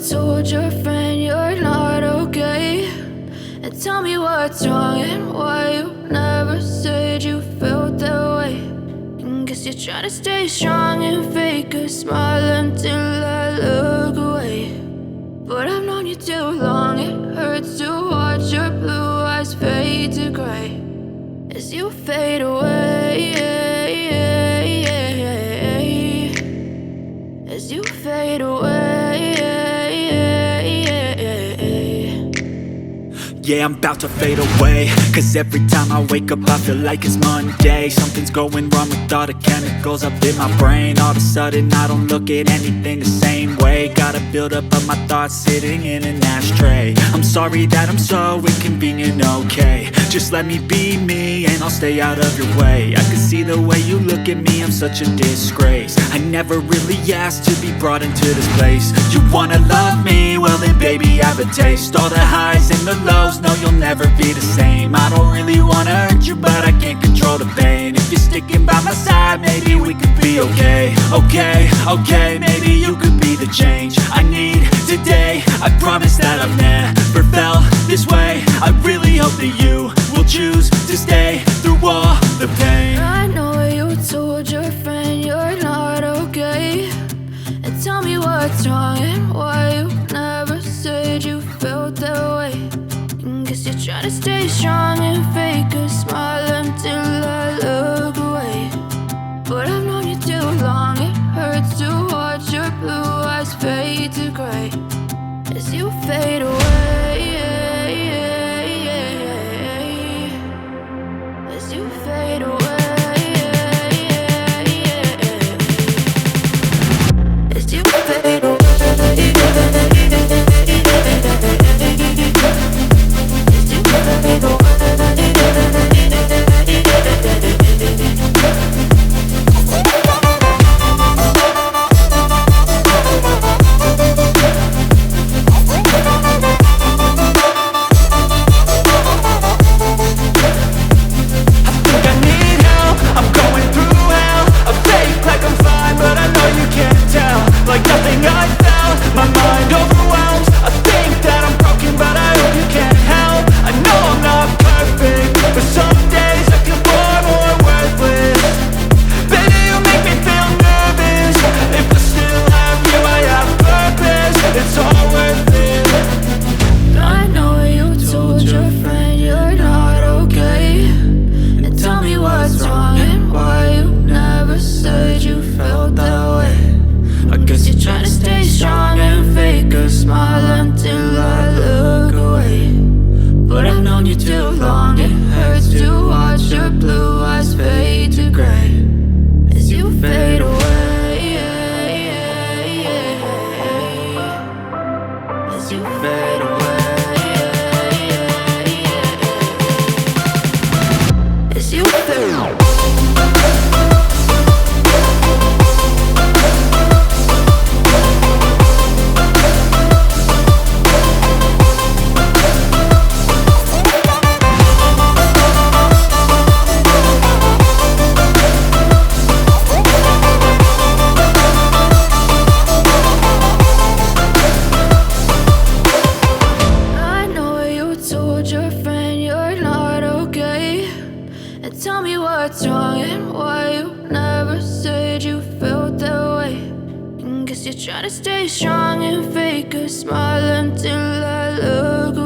told your friend you're not okay, and tell me what's wrong and why you never said you felt that way. And guess you're trying to stay strong and fake a smile until I look away. But I've known you too long, it hurts to watch your blue eyes fade to gray as you fade away, as you fade away. Yeah, I'm about to fade away, cause every time I wake up I feel like it's Monday. Something's going wrong with all the chemicals up in my brain. All of a sudden I don't look at anything the same way. Gotta build up of my thoughts sitting in an ashtray. I'm sorry that I'm so inconvenient, okay. Just let me be me and I'll stay out of your way. I can see the way you look at me, I'm such a disgrace. I never really asked to be brought into this place. You wanna love me? Well then baby I have a taste. All the highs and the lows, no you'll never be the same. I don't really wanna hurt you but I can't control the pain. If you're sticking by my side maybe we could be okay. Okay, maybe you could be the change I need today. I promise that I've never felt this way. I really hope that you will choose to stay through all the pain. I know you told your friend you're not okay, and tell me what's wrong and why you never said you felt that way. And guess you're trying to stay strong and fake a smile until I look away. But I've known you too long, it hurts to watch your blue eyes fade to gray as you fade away, as you fade away, as you fade away. Like nothing I felt, my mind overwhelmed. I think that I'm broken, but I hope you can't help. I know I'm not perfect, but some days I feel far more worthless. Baby, you make me feel nervous. If I still have you, I have purpose. It's all worth it. I know you told your friend you're not okay, and tell me what's wrong and why you never said you felt that way. I guess you're trying to stay strong and fake a smile until I look away. But I've known you too long, it hurts to watch your blue eyes fade to gray as you fade away, as you fade away, as you fade away. Your friend you're not okay, and tell me what's wrong and why you never said you felt that way. And guess you're trying to stay strong and fake a smile until I look